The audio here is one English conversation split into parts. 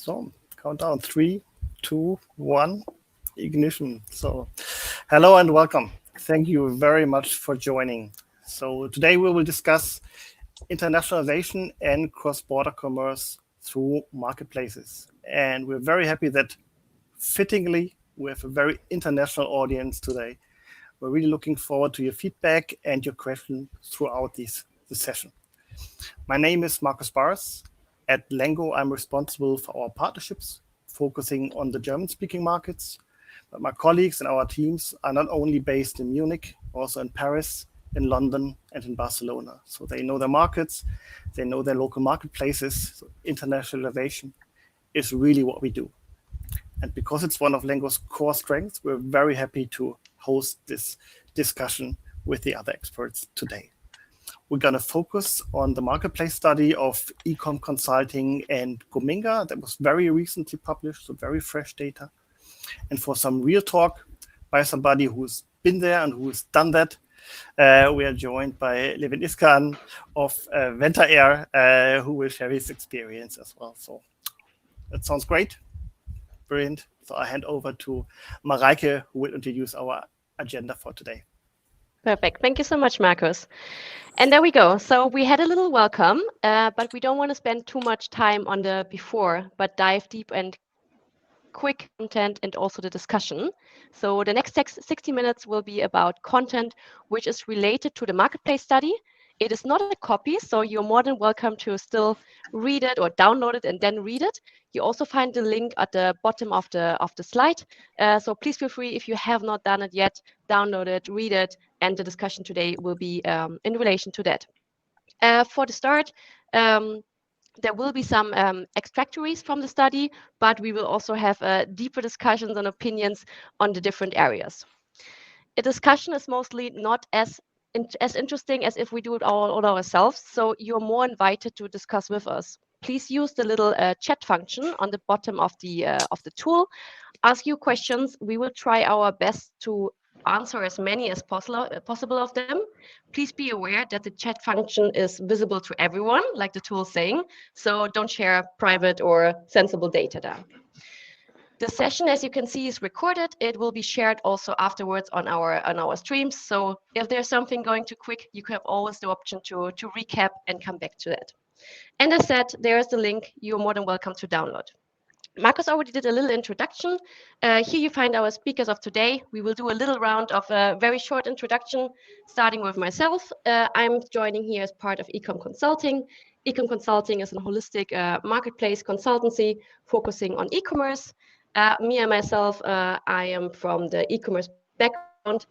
So, countdown 3, 2, 1, ignition. So, hello and welcome. Thank you very much for joining. So, today we will discuss internationalization and cross-border commerce through marketplaces. And we're very happy that fittingly we have a very international audience today. We're really looking forward to your feedback and your questions throughout this session. My name is Markus Bars. At Lengo, I'm responsible for our partnerships, focusing on the German-speaking markets. But my colleagues and our teams are not only based in Munich, also in Paris, in London, and in Barcelona. So they know their markets, they know their local marketplaces. So internationalization is really what we do. And because it's one of Lengo's core strengths, we're very happy to host this discussion with the other experts today. We're going to focus on the marketplace study of Ecom Consulting and Gominga that was very recently published, so very fresh data. And for some real talk by somebody who's been there and who's done that, we are joined by Levin Iskan of Venta Air, who will share his experience as well. So that sounds great. Brilliant. So I hand over to Mareike, who will introduce our agenda for today. Perfect. Thank you so much, Markus. And there we go. So we had a little welcome, but we don't want to spend too much time on the before, but dive deep and quick content and also the discussion. So the next 60 minutes will be about content which is related to the marketplace study. It is not a copy, so you're more than welcome to still read it or download it and then read it. You also find the link at the bottom of the slide. So please feel free, if you have not done it yet, download it, read it, and the discussion today will be in relation to that. For the start, there will be some extractories from the study, but we will also have deeper discussions and opinions on the different areas. A discussion is mostly not as interesting as if we do it all ourselves, so you're more invited to discuss with us. Please use the little chat function on the bottom of the tool. Ask you questions. We will try our best to answer as many as possible of them. Please be aware that the chat function is visible to everyone, like the tool is saying, so don't share private or sensible data there. The session, as you can see, is recorded. It will be shared also afterwards on our streams. So if there's something going too quick, you have always the option to recap and come back to that. And as said, there's the link. You're more than welcome to download. Markus already did a little introduction. Here you find our speakers of today. We will do a little round of a very short introduction, starting with myself. I'm joining here as part of Ecom Consulting. Ecom Consulting is a holistic marketplace consultancy focusing on e-commerce. Me and myself, I am from the e-commerce background,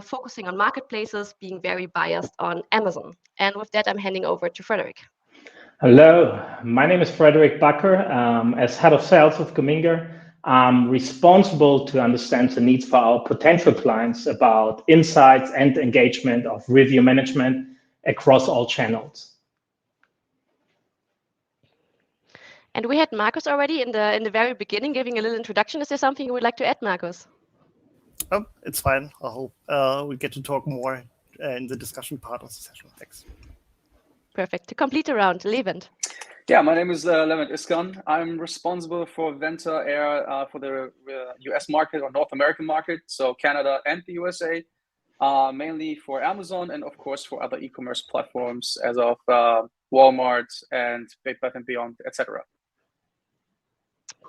focusing on marketplaces, being very biased on Amazon. And with that, I'm handing over to Frederick. Hello, my name is Frederick Bakker. As head of sales of Gominga, I'm responsible to understand the needs for our potential clients about insights and engagement of review management across all channels. And we had Markus already in the very beginning giving a little introduction. Is there something you would like to add, Markus? Oh, it's fine. I hope we get to talk more in the discussion part of the session. Thanks. Perfect. To complete the round, Levent. Yeah, my name is Levent Iskan. I'm responsible for Venta Air for the US market or North American market, so Canada and the USA, mainly for Amazon and of course for other e-commerce platforms as of Walmart and Bed Bath & Beyond, etc.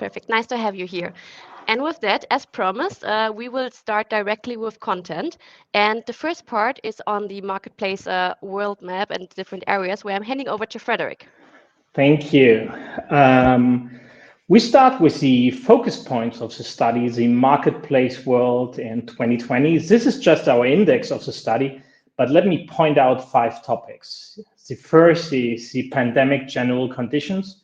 Perfect. Nice to have you here. And with that, as promised, we will start directly with content. And the first part is on the marketplace world map and different areas, where I'm handing over to Frederick. Thank you. We start with the focus points of the study, the marketplace world in 2020. This is just our index of the study, but let me point out 5 topics. The first is the pandemic general conditions.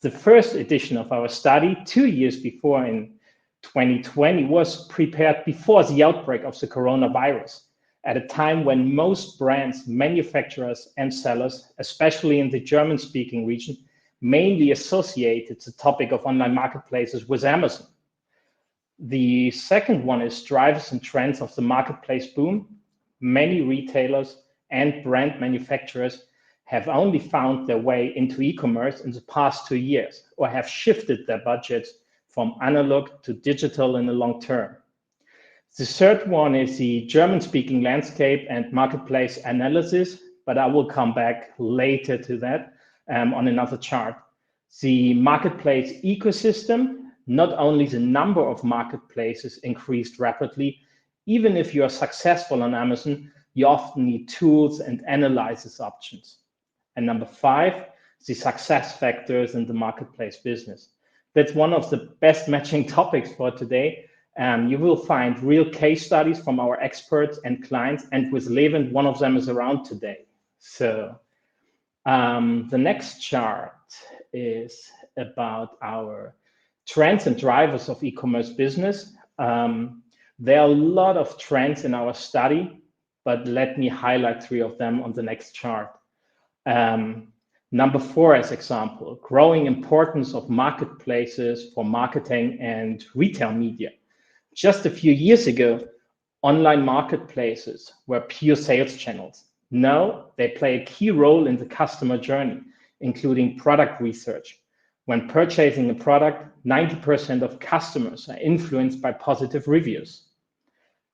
The first edition of our study, 2 years before in 2020, was prepared before the outbreak of the coronavirus, at a time when most brands, manufacturers, and sellers, especially in the German-speaking region, mainly associated the topic of online marketplaces with Amazon. The second one is drivers and trends of the marketplace boom. Many retailers and brand manufacturers have only found their way into e-commerce in the past 2 years or have shifted their budgets from analog to digital in the long term. The third one is the German-speaking landscape and marketplace analysis, but I will come back later to that on another chart. The marketplace ecosystem, not only the number of marketplaces increased rapidly, even if you are successful on Amazon, you often need tools and analysis options. And number 5, the success factors in the marketplace business. That's one of the best matching topics for today. You will find real case studies from our experts and clients, and with Levent, one of them is around today. So the next chart is about our trends and drivers of e-commerce business. There are a lot of trends in our study, but let me highlight 3 of them on the next chart. Number 4 as example, growing importance of marketplaces for marketing and retail media. Just a few years ago, online marketplaces were pure sales channels. Now they play a key role in the customer journey, including product research. When purchasing a product, 90% of customers are influenced by positive reviews.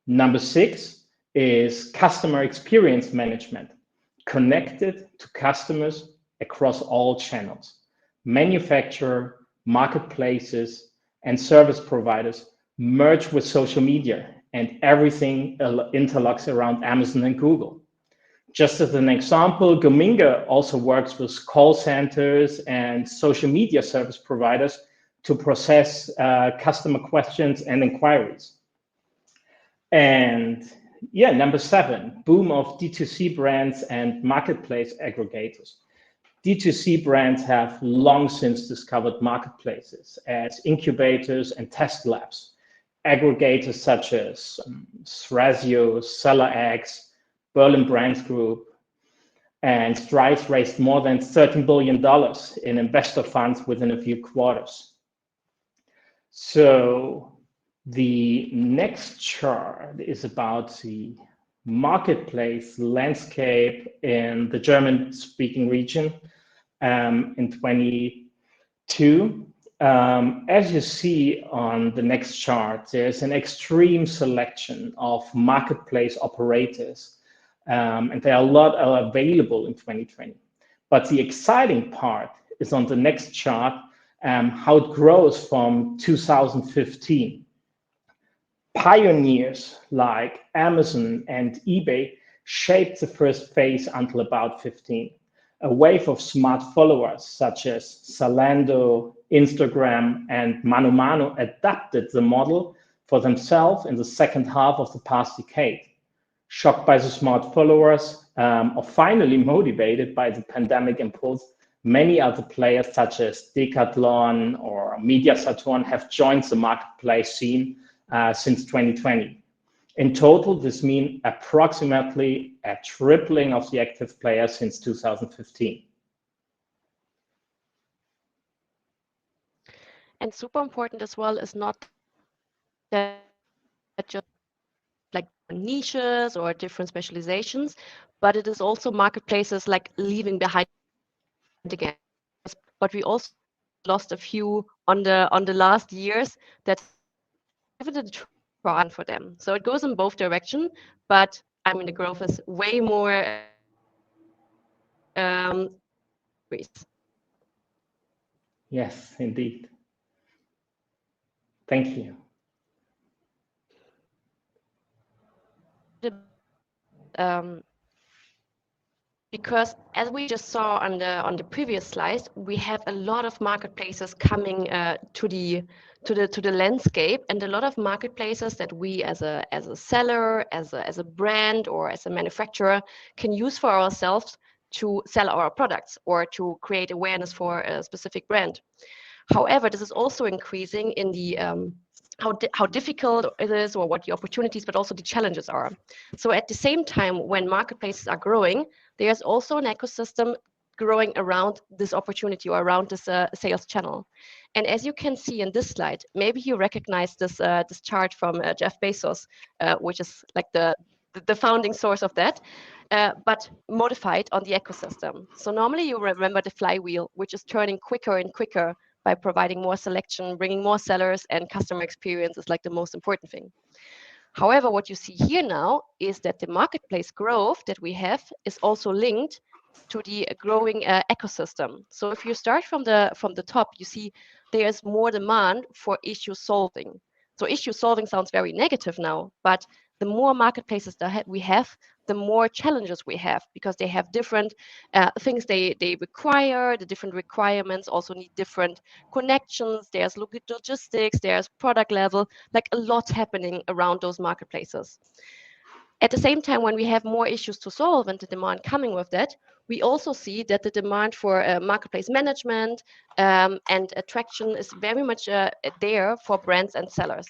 Number 6 is customer experience management, connected to customers across all channels. Manufacturer, marketplaces, and service providers merge with social media, and everything interlocks around Amazon and Google. Just as an example, Gominga also works with call centers and social media service providers to process customer questions and inquiries. And yeah, number 7, boom of D2C brands and marketplace aggregators. D2C brands have long since discovered marketplaces as incubators and test labs. Aggregators such as Thrasio, SellerX, Berlin Brands Group, and Stripe raised more than $13 billion in investor funds within a few quarters. So the next chart is about the marketplace landscape in the German-speaking region in 22. As you see on the next chart, there's an extreme selection of marketplace operators, and there are a lot available in 2020. But the exciting part is on the next chart, how it grows from 2015. Pioneers like Amazon and eBay shaped the first phase until about 15. A wave of smart followers such as Zalando, Instagram, and Mano Mano adapted the model for themselves in the second half of the past decade. Shocked by the smart followers, or finally motivated by the pandemic impulse, many other players such as Decathlon or Mediasaturn have joined the marketplace scene since 2020. In total, this means approximately a tripling of the active players since 2015. And super important as well is not that just like niches or different specializations, but it is also marketplaces like leaving behind again. But we also lost a few on the last years that pivoted to try for them. So it goes in both directions, but I mean the growth is way more Yes, indeed. Thank you. Because as we just saw on the previous slide, we have a lot of marketplaces coming to the landscape, and a lot of marketplaces that we as a seller, as a brand, or as a manufacturer can use for ourselves to sell our products or to create awareness for a specific brand. However, this is also increasing in the how difficult it is, or what the opportunities, but also the challenges are. So at the same time, when marketplaces are growing, there's also an ecosystem growing around this opportunity or around this sales channel. And as you can see in this slide, maybe you recognize this this chart from Jeff Bezos, which is like the founding source of that. but modified on the ecosystem. So normally you remember the flywheel, which is turning quicker and quicker by providing more selection, bringing more sellers, and customer experience is like the most important thing. However, what you see here now is that the marketplace growth that we have is also linked to the growing ecosystem. So if you start from the top, you see there's more demand for issue solving. So issue solving sounds very negative now, but the more marketplaces that we have, the more challenges we have, because they have different things they require. The different requirements also need different connections. There's logistics, there's product level, like a lot happening around those marketplaces. At the same time, when we have more issues to solve and the demand coming with that, we also see that the demand for marketplace management and attraction is very much there for brands and sellers,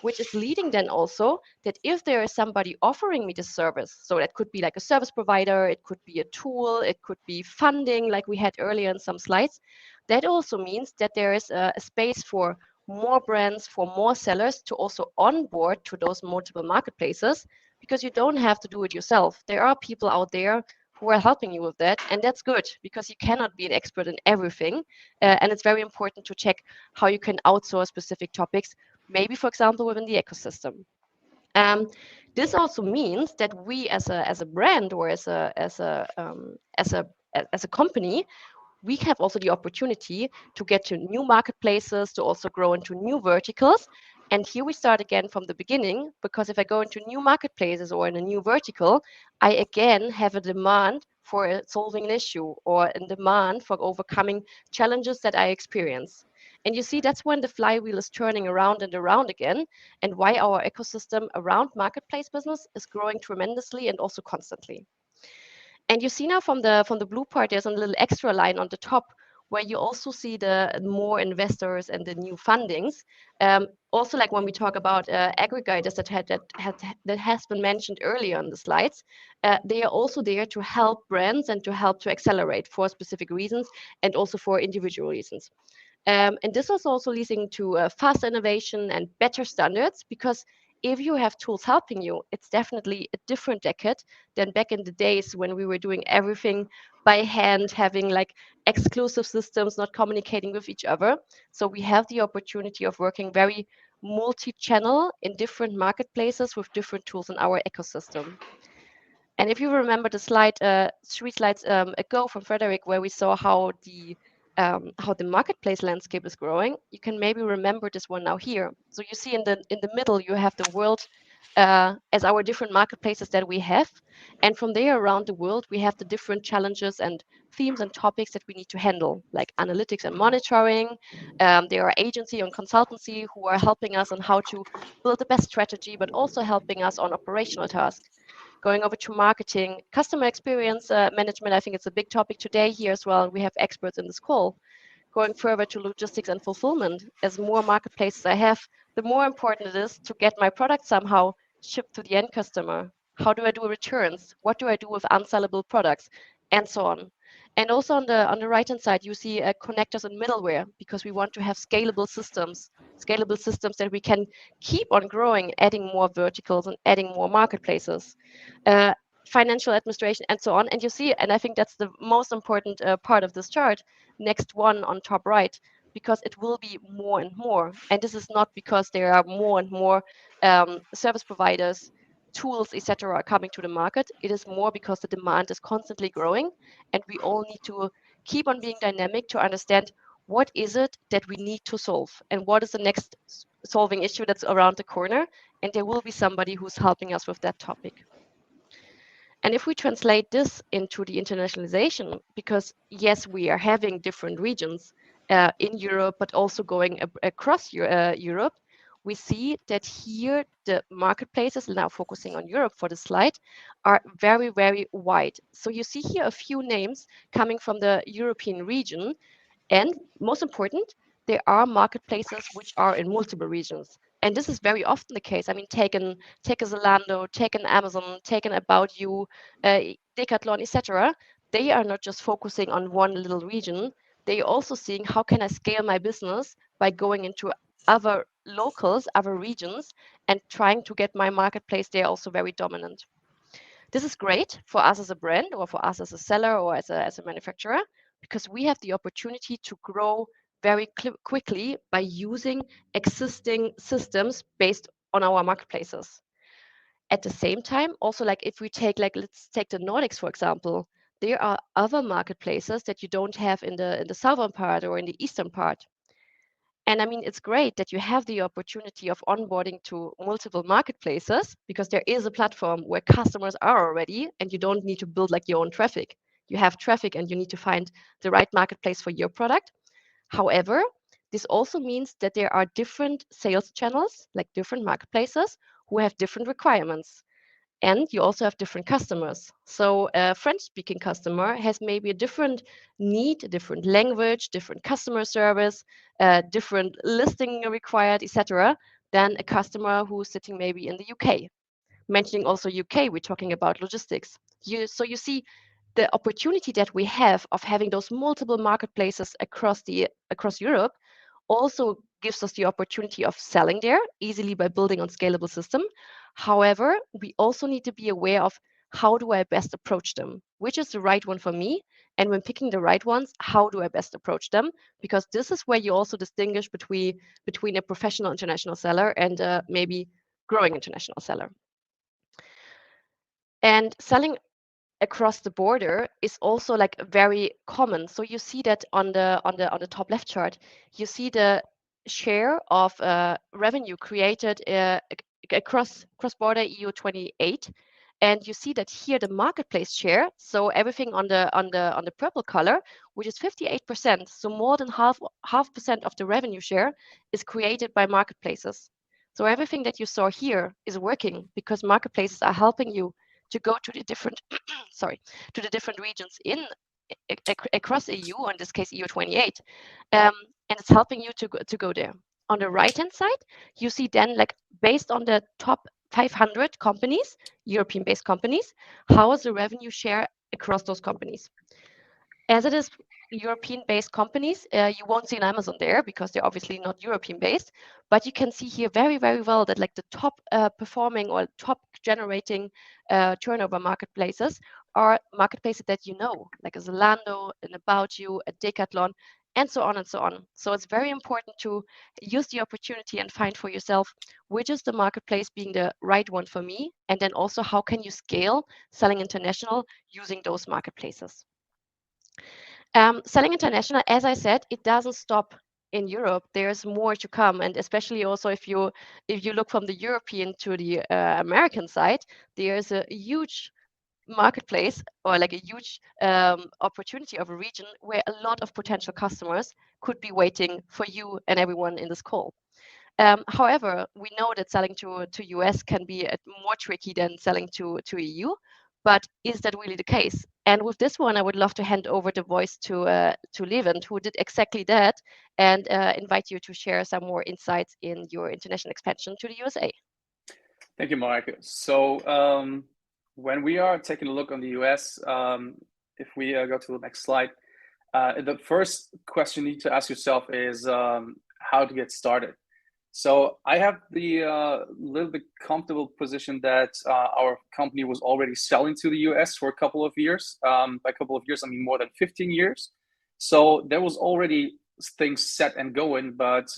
which is leading then also that if there is somebody offering me this service, so that could be like a service provider, it could be a tool, it could be funding like we had earlier in some slides, that also means that there is a space for more brands, for more sellers to also onboard to those multiple marketplaces, because you don't have to do it yourself. There are people out there who are helping you with that, and that's good because you cannot be an expert in everything, and it's very important to check how you can outsource specific topics, maybe for example within the ecosystem. This also means that we as a brand or as a company, we have also the opportunity to get to new marketplaces, to also grow into new verticals. And here we start again from the beginning, because if I go into new marketplaces or in a new vertical, I again have a demand for solving an issue or a demand for overcoming challenges that I experience. And you see, that's when the flywheel is turning around and around again, and why our ecosystem around marketplace business is growing tremendously and also constantly. And you see now from the blue part, there's a little extra line on the top where you also see the more investors and the new fundings. Also, like when we talk about aggregators that has been mentioned earlier on the slides, they are also there to help brands and to help to accelerate for specific reasons and also for individual reasons. And this is also leading to fast innovation and better standards, because if you have tools helping you, it's definitely a different decade than back in the days when we were doing everything by hand, having like exclusive systems, not communicating with each other. So we have the opportunity of working very multi-channel in different marketplaces with different tools in our ecosystem. And if you remember the slide 3 slides ago from Frederick, where we saw how the marketplace landscape is growing, you can maybe remember this one now here. So you see in the middle, you have the world as our different marketplaces that we have. And from there around the world, we have the different challenges and themes and topics that we need to handle, like analytics and monitoring. There are agency and consultancy who are helping us on how to build the best strategy, but also helping us on operational tasks. Going over to marketing, customer experience management, I think it's a big topic today here as well. We have experts in this call. Going further to logistics and fulfillment, as more marketplaces I have, the more important it is to get my product somehow shipped to the end customer. How do I do returns? What do I do with unsellable products? And so on. And also on the right-hand side, you see connectors and middleware, because we want to have scalable systems that we can keep on growing, adding more verticals and adding more marketplaces. Financial administration and so on. And you see, and I think that's the most important part of this chart, next one on top right, because it will be more and more. And this is not because there are more and more service providers, tools, etc. are coming to the market. It is more because the demand is constantly growing, and we all need to keep on being dynamic to understand what is it that we need to solve and what is the next solving issue that's around the corner. And there will be somebody who's helping us with that topic. And if we translate this into the internationalization, because yes, we are having different regions in Europe, but also going across Europe, we see that here the marketplaces, now focusing on Europe for the slide, are very, very wide. So you see here a few names coming from the European region. And most important, there are marketplaces which are in multiple regions. And this is very often the case. I mean, take a Zalando, take an Amazon, take an About You, Decathlon, etc. They are not just focusing on one little region. They are also seeing how can I scale my business by going into other locals, other regions, and trying to get my marketplace there also very dominant. This is great for us as a brand or for us as a seller or as a manufacturer, because we have the opportunity to grow very quickly by using existing systems based on our marketplaces. At the same time, also, like if we take, like, let's take the Nordics, for example, there are other marketplaces that you don't have in the southern part or in the eastern part. And I mean, it's great that you have the opportunity of onboarding to multiple marketplaces, because there is a platform where customers are already, and you don't need to build like your own traffic. You have traffic and you need to find the right marketplace for your product. However, this also means that there are different sales channels, like different marketplaces, who have different requirements. And you also have different customers. So a French-speaking customer has maybe a different need, a different language, different customer service, different listing required, etc., than a customer who's sitting maybe in the UK. Mentioning also UK, we're talking about logistics. So you see the opportunity that we have of having those multiple marketplaces across Europe also gives us the opportunity of selling there easily by building on scalable system. However, we also need to be aware of how do I best approach them, which is the right one for me, and when picking the right ones, how do I best approach them? Because this is where you also distinguish between a professional international seller and maybe growing international seller. And selling across the border is also like very common. So you see that on the top left chart, you see the share of revenue created across cross-border EU 28, and you see that here the marketplace share. So everything on the purple color, which is 58%. So more than half percent of the revenue share is created by marketplaces. So everything that you saw here is working because marketplaces are helping you to go to the different to the different regions across EU, or in this case EU 28, and it's helping you to go there. On the right hand side, you see then, like, based on the top 500 companies, European-based companies, how is the revenue share across those companies? As it is European-based companies, you won't see an Amazon there because they're obviously not European-based, but you can see here very, very well that, like, the top performing or top generating turnover marketplaces are marketplaces that you know, like a Zalando, an About You, a Decathlon, and so on and so on. So it's very important to use the opportunity and find for yourself which is the marketplace being the right one for me, and then also how can you scale selling international using those marketplaces. Selling international, as I said, it doesn't stop in Europe. There's more to come, and especially also if you look from the European to the American side, there's a huge marketplace, or like a huge opportunity of a region where a lot of potential customers could be waiting for you and everyone in this call. However, we know that selling to US can be more tricky than selling to EU, but is that really the case? And with this one, I would love to hand over the voice to Levent, who did exactly that, and invite you to share some more insights in your international expansion to the USA. Thank you, Mark. So when we are taking a look on the US, if we go to the next slide, the first question you need to ask yourself is how to get started. So I have the little bit comfortable position that our company was already selling to the US for a couple of years. By a couple of years, I mean more than 15 years. So there was already things set and going, but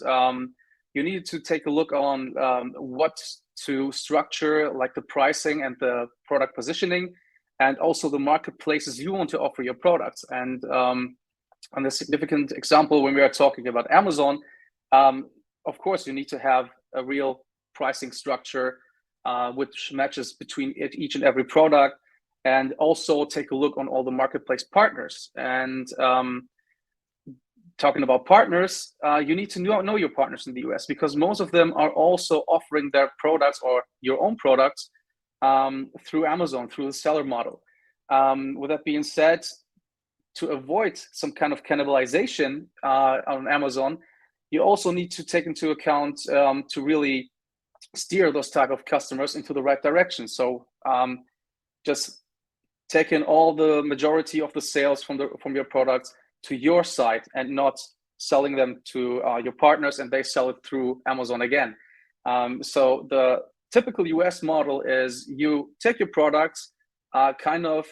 you need to take a look on what to structure, like the pricing and the product positioning, and also the marketplaces you want to offer your products. And on a significant example, when we are talking about Amazon, of course, you need to have a real pricing structure which matches between each and every product, and also take a look on all the marketplace partners. And talking about partners, you need to know your partners in the US, because most of them are also offering their products or your own products through Amazon, through the seller model. With that being said, to avoid some kind of cannibalization on Amazon, you also need to take into account to really steer those type of customers into the right direction. So just taking all the majority of the sales from your products to your site and not selling them to your partners and they sell it through Amazon again. So the typical US model is you take your products, kind of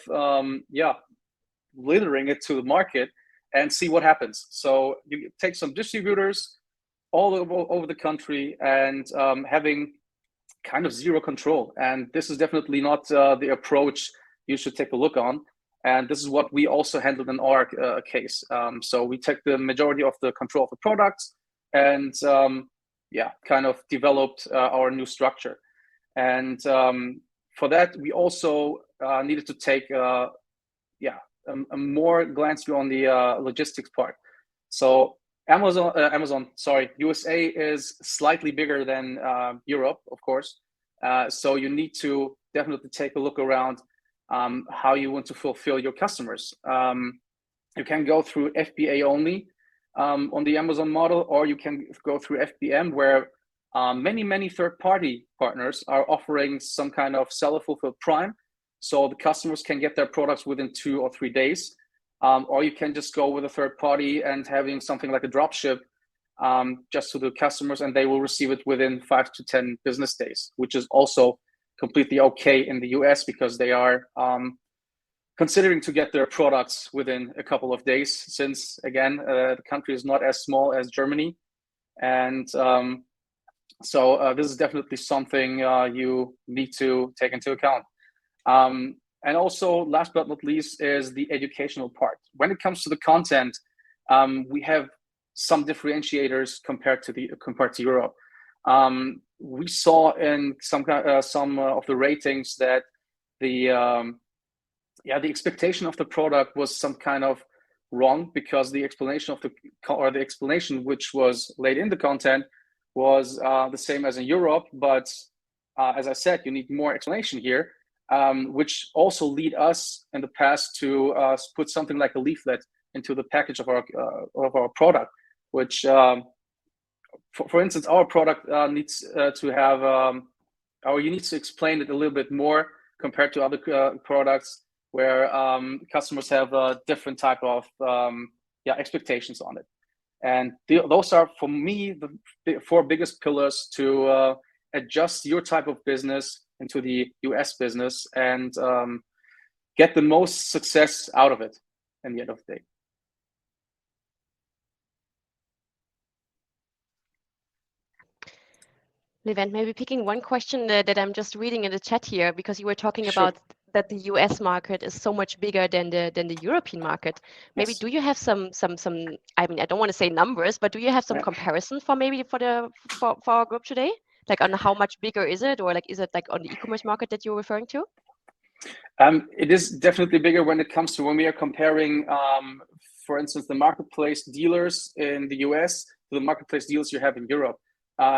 littering it to the market and see what happens. So you take some distributors all over the country and having kind of zero control. And this is definitely not the approach you should take a look on. And this is what we also handled in our case. So we took the majority of the control of the products and kind of developed our new structure. And for that, we also needed to take a more glance view on the logistics part. So USA is slightly bigger than Europe, of course. So you need to definitely take a look around how you want to fulfill your customers. You can go through FBA only on the Amazon model, or you can go through FBM, where many third-party partners are offering some kind of seller-fulfilled prime. So the customers can get their products within 2 or 3 days. Or you can just go with a third party and having something like a drop ship just to the customers, and they will receive it within 5 to 10 business days, which is also completely okay in the US because they are considering to get their products within a couple of days, since again, the country is not as small as Germany. And so this is definitely something you need to take into account. And also, last but not least, is the educational part. When it comes to the content, we have some differentiators compared to Europe. We saw in some of the ratings that the expectation of the product was some kind of wrong, because the explanation which was laid in the content was the same as in Europe. But as I said, you need more explanation here. Which also lead us in the past to put something like a leaflet into the package of our product, which, for instance, our product needs to have, or you need to explain it a little bit more compared to other products where customers have a different type of expectations on it. And those are, for me, the 4 biggest pillars to adjust your type of business into the US business and get the most success out of it in the end of the day. Levent, maybe picking one question that I'm just reading in the chat here, because you were talking Sure. about that the US market is so much bigger than the European market. Maybe Yes. do you have some I mean, I don't want to say numbers, but do you have some comparison for our group today? Like on how much bigger is it, or like is it like on the e-commerce market that you're referring to? It is definitely bigger when it comes to when we are comparing, for instance, the marketplace dealers in the US to the marketplace dealers you have in Europe.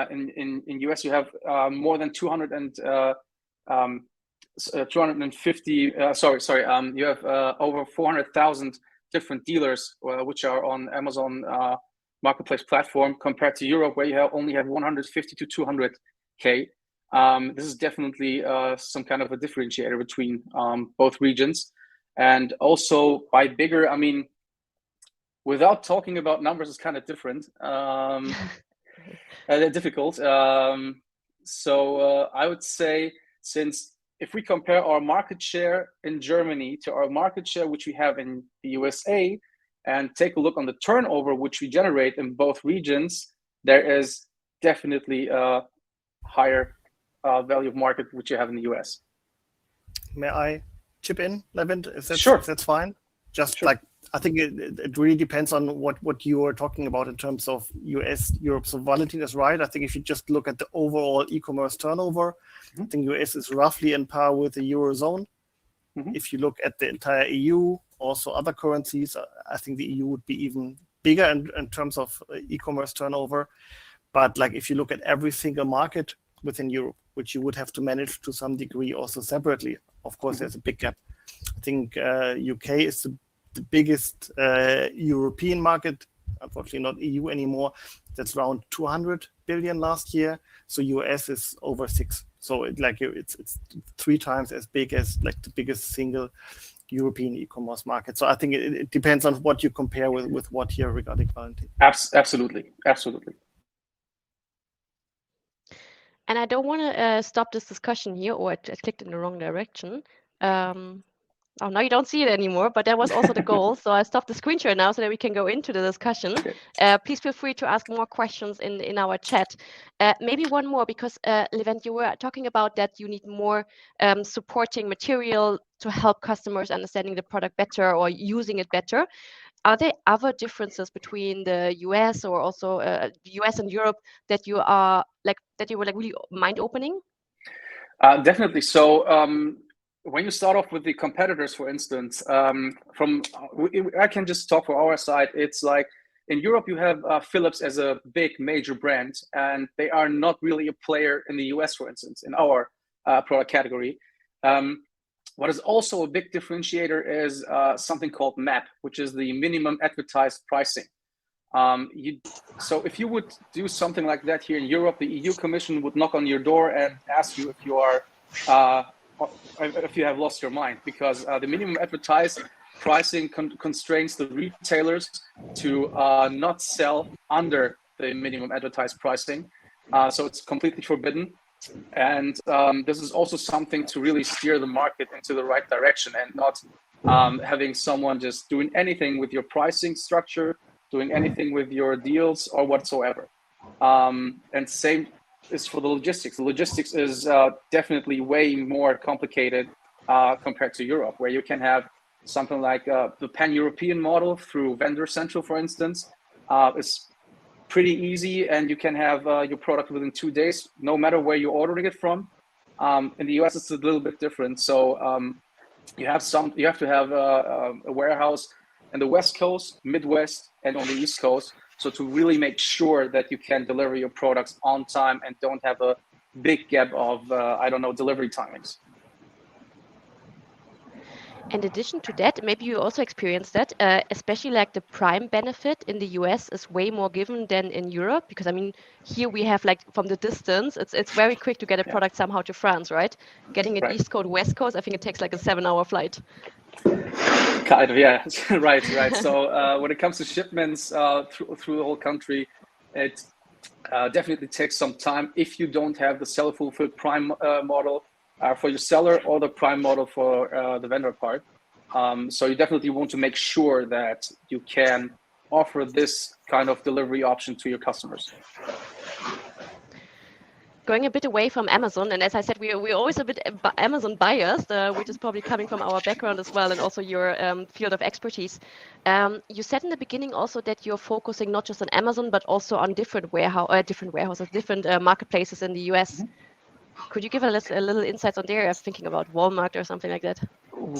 In US, you have more than 250. You have over 400,000 different dealers which are on Amazon marketplace platform, compared to Europe, where you only have 150 to 200K. This is definitely some kind of a differentiator between both regions. And also by bigger, I mean, without talking about numbers, it's kind of different. They're difficult. So I would say, since if we compare our market share in Germany to our market share which we have in the USA, and take a look on the turnover which we generate in both regions, there is definitely a higher value of market which you have in the US. May I chip in, Levent? Sure. If that's fine. Just sure. Like, I think it really depends on what you are talking about in terms of US, Europe. So Valentin is right. I think if you just look at the overall e-commerce turnover, I think US is roughly in par with the Eurozone. If you look at the entire EU, also other currencies, I think the EU would be even bigger in terms of e-commerce turnover. But like if you look at every single market within Europe, which you would have to manage to some degree also separately, of course, there's a big gap. I think UK is the biggest European market, unfortunately not EU anymore. That's around 200 billion last year. So US is over 6. So it's 3 times as big as like the biggest single European e-commerce market. So I think it depends on what you compare with what here regarding Valentin. Absolutely. And I don't want to stop this discussion here, or I clicked in the wrong direction. Oh, now you don't see it anymore, but that was also the goal. So I stopped the screen share now so that we can go into the discussion. Okay. Please feel free to ask more questions in our chat. Maybe one more, because Levent, you were talking about that you need more supporting material to help customers understanding the product better or using it better. Are there other differences between the US or also US and Europe that you are that you were really mind-opening? Definitely. So when you start off with the competitors, for instance, I can just talk for our side. It's like in Europe, you have Philips as a big major brand, and they are not really a player in the US, for instance, in our product category. What is also a big differentiator is something called MAP, which is the minimum advertised pricing. So if you would do something like that here in Europe, the EU Commission would knock on your door and ask you if you are if you have lost your mind, because the minimum advertised pricing constrains the retailers to not sell under the minimum advertised pricing. So it's completely forbidden. And this is also something to really steer the market into the right direction, and not having someone just doing anything with your pricing structure, doing anything with your deals or whatsoever. And same is for the logistics. The logistics is definitely way more complicated compared to Europe, where you can have something like the pan-European model through Vendor Central, for instance, is pretty easy, and you can have your product within 2 days, no matter where you're ordering it from. In the US, it's a little bit different. So you have to have a warehouse in the West Coast, Midwest, and on the East Coast. So to really make sure that you can deliver your products on time and don't have a big gap of, delivery timings. In addition to that, maybe you also experienced that, especially like the Prime benefit in the US is way more given than in Europe, because I mean, here we have like from the distance, it's very quick to get a product somehow to France, right? Getting it Right. East Coast, West Coast, I think it takes like a 7-hour flight. Kind of, yeah, right. So when it comes to shipments through the whole country, it definitely takes some time if you don't have the seller-fulfilled Prime model for your seller or the Prime model for the vendor part. So you definitely want to make sure that you can offer this kind of delivery option to your customers. Going a bit away from Amazon, and as I said, we're always a bit Amazon biased, which is probably coming from our background as well, and also your field of expertise. You said in the beginning also that you're focusing not just on Amazon, but also on different warehouses, different marketplaces in the US. Could you give a little insights on there? I'm thinking about Walmart or something like that.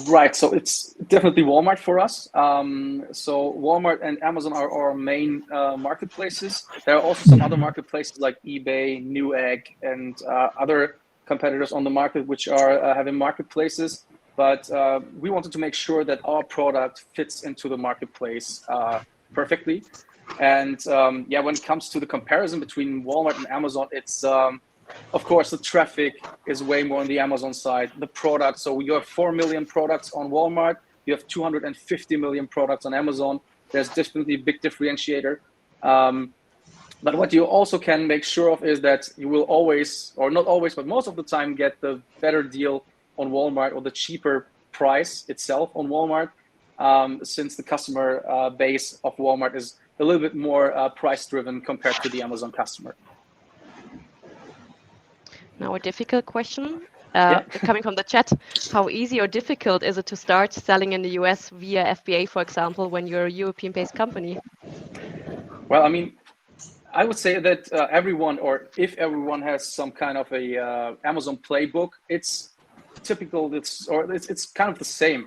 Right. So it's definitely Walmart for us. So Walmart and Amazon are our main marketplaces. There are also some other marketplaces like eBay, Newegg, and other competitors on the market which are having marketplaces. But we wanted to make sure that our product fits into the marketplace perfectly. And when it comes to the comparison between Walmart and Amazon, it's of course, the traffic is way more on the Amazon side. The products, so you have 4 million products on Walmart, you have 250 million products on Amazon. There's definitely a big differentiator. But what you also can make sure of is that you will always, or not always, but most of the time, get the better deal on Walmart or the cheaper price itself on Walmart, since the customer base of Walmart is a little bit more price-driven compared to the Amazon customer. Now a difficult question coming from the chat. How easy or difficult is it to start selling in the US via FBA, for example, when you're a European-based company? Well, I mean, I would say that if everyone has some kind of a Amazon playbook, it's typical. It's kind of the same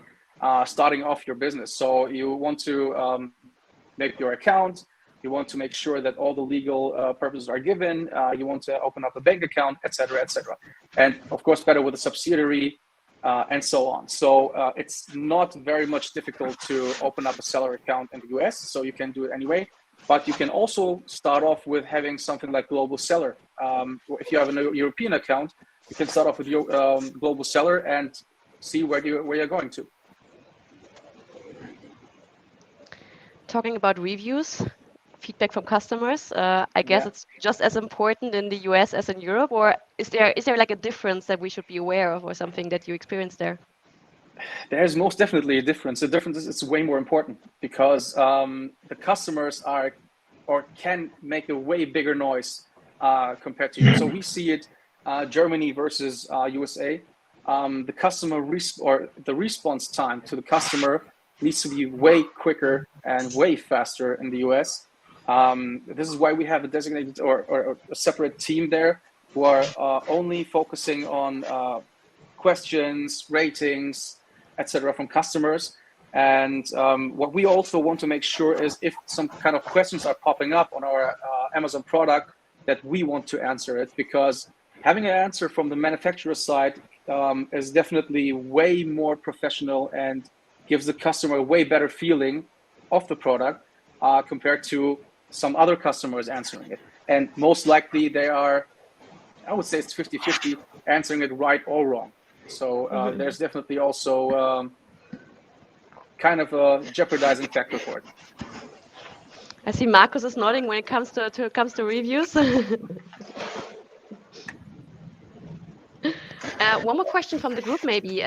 starting off your business. So you want to make your account. You want to make sure that all the legal purposes are given. You want to open up a bank account, etc., etc. And of course, better with a subsidiary and so on. So it's not very much difficult to open up a seller account in the US. So you can do it anyway. But you can also start off with having something like global seller. If you have a European account, you can start off with your global seller and see where you're going to. Talking about reviews, feedback from customers, I guess it's just as important in the US as in Europe, or is there like a difference that we should be aware of or something that you experienced there? There's most definitely a difference. The difference is it's way more important because the customers are or can make a way bigger noise compared to you. So we see it Germany versus USA. The customer the response time to the customer needs to be way quicker and way faster in the US. This is why we have a designated or a separate team there who are only focusing on questions, ratings, etc. from customers. And what we also want to make sure is if some kind of questions are popping up on our Amazon product, that we want to answer it, because having an answer from the manufacturer side is definitely way more professional and gives the customer a way better feeling of the product compared to some other customers answering it. And most likely they are, I would say it's 50-50, answering it right or wrong. So there's definitely also kind of a jeopardizing factor for it. I see Marcus is nodding when it comes to reviews. One more question from the group, maybe.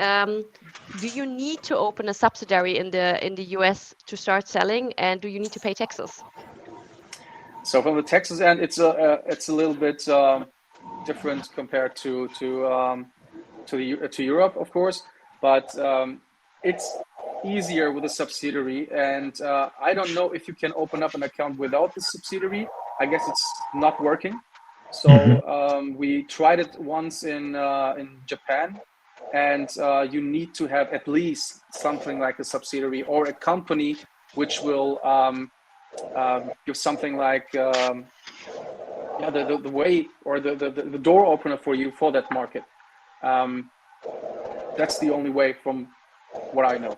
Do you need to open a subsidiary in the US to start selling, and do you need to pay taxes? So from the taxes end, it's a little bit different compared to Europe, of course, but it's easier with a subsidiary. And I don't know if you can open up an account without the subsidiary. I guess it's not working. So we tried it once in Japan, and you need to have at least something like a subsidiary or a company which will give something like the way or the door opener for you for that market. That's the only way from what I know.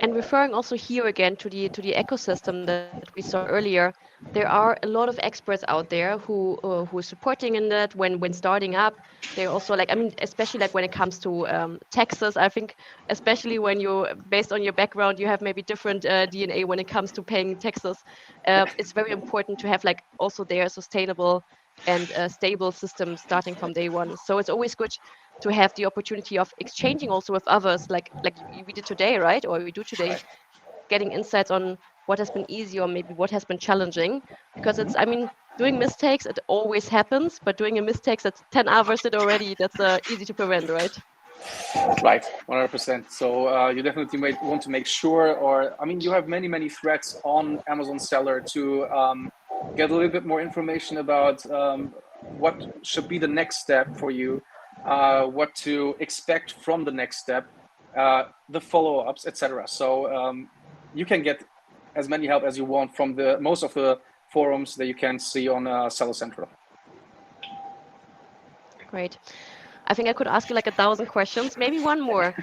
And referring also here again to the ecosystem that we saw earlier, there are a lot of experts out there who are supporting in that when starting up. They're also like, I mean, especially like when it comes to taxes. I think especially when you, based on your background, you have maybe different DNA when it comes to paying taxes. It's very important to have like also their sustainable and stable system starting from day one. So it's always good to have the opportunity of exchanging also with others, like we did today, right? Or we do today, getting insights on what has been easy or maybe what has been challenging. Because it's, I mean, doing mistakes, it always happens, but doing a mistake that's 10 hours it already, that's easy to prevent, right? Right, 100%. So you definitely might want to make sure, or I mean, you have many threads on Amazon Seller to get a little bit more information about what should be the next step for you, what to expect from the next step, the follow-ups, etc. So you can get as many help as you want from most of the forums that you can see on Seller Central. Great. I think I could ask you like 1,000 questions, maybe one more.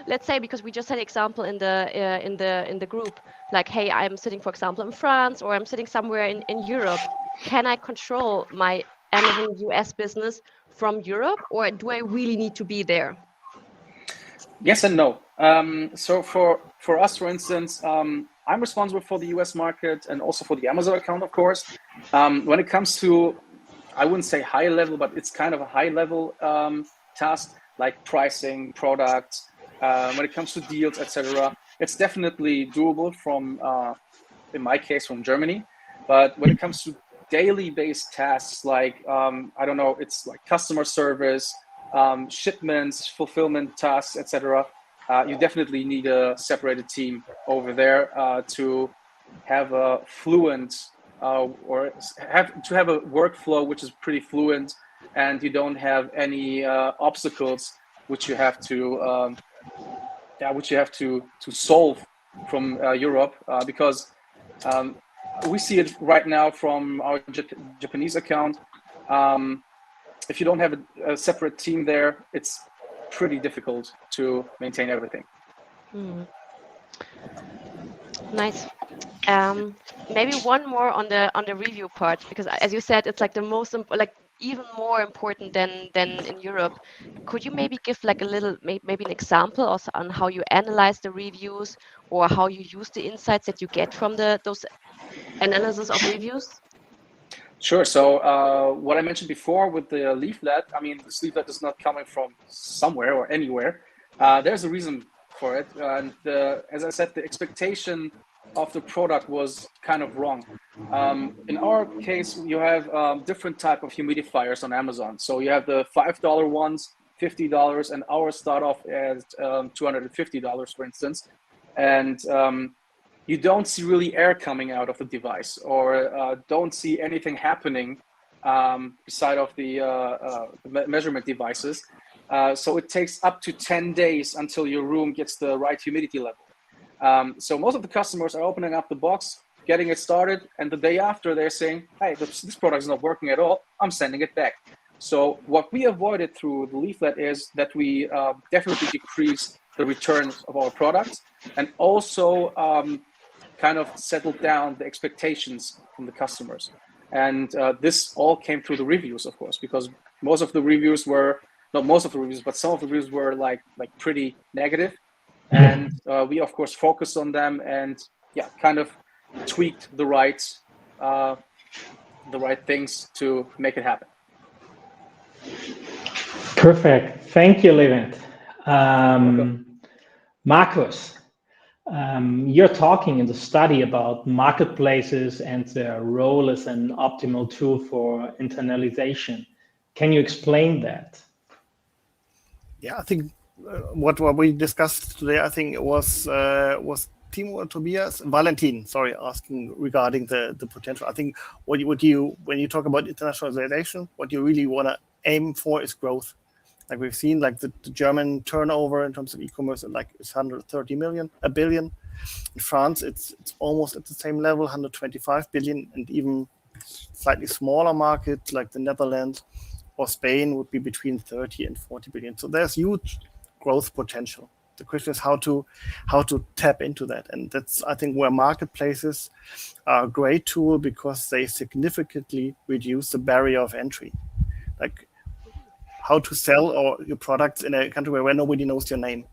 Let's say, because we just had an example in the group, like, hey, I'm sitting, for example, in France, or I'm sitting somewhere in Europe. Can I control my Amazon US business from Europe, or do I really need to be there? Yes and no. So for us, for instance, I'm responsible for the US market and also for the Amazon account, of course. When it comes to, I wouldn't say high level, but it's kind of a high level task, like pricing, products, when it comes to deals, etc. It's definitely doable from, in my case, from Germany. But when it comes to daily based tasks, like, I don't know, it's like customer service, shipments, fulfillment tasks, etc. You definitely need a separated team over there to have a fluent or to have a workflow which is pretty fluent, and you don't have any obstacles which you have to solve from Europe, because we see it right now from our Japanese account. If you don't have a separate team there, it's pretty difficult to maintain everything. Nice. Maybe one more on the review part, because as you said, it's like the most even more important than in Europe. Could you maybe give like a little, maybe an example also on how you analyze the reviews, or how you use the insights that you get from those analysis of reviews? Sure. So what I mentioned before with the leaflet, I mean, this leaflet is not coming from somewhere or anywhere. There's a reason for it. And as I said, the expectation of the product was kind of wrong. In our case, you have different type of humidifiers on Amazon. So you have the $5 ones, $50, and ours start off at $250, for instance. And you don't see really air coming out of the device, or don't see anything happening beside of the measurement devices. So it takes up to 10 days until your room gets the right humidity level. So most of the customers are opening up the box, getting it started, and the day after they're saying, hey, this product is not working at all, I'm sending it back. So what we avoided through the leaflet is that we definitely decrease the returns of our products, and also kind of settled down the expectations from the customers. And this all came through the reviews, of course, because most of the reviews were, not most of the reviews, but some of the reviews were like pretty negative. And we, of course, focused on them and kind of tweaked the right things to make it happen. Perfect. Thank you, Levent. Marcus, you're talking in the study about marketplaces and their role as an optimal tool for internalization. Can you explain that? Yeah, I think what we discussed today, I think it was Timo or Tobias, Valentin, sorry, asking regarding the potential. I think when you talk about internationalization, what you really want to aim for is growth. Like we've seen, like the German turnover in terms of e-commerce, like it's 130 billion. In France, it's almost at the same level, 125 billion, and even slightly smaller markets like the Netherlands or Spain would be between 30 and 40 billion. So there's huge growth potential. The question is how to tap into that, and that's, I think, where marketplaces are a great tool, because they significantly reduce the barrier of entry. Like how to sell your products in a country where nobody knows your name.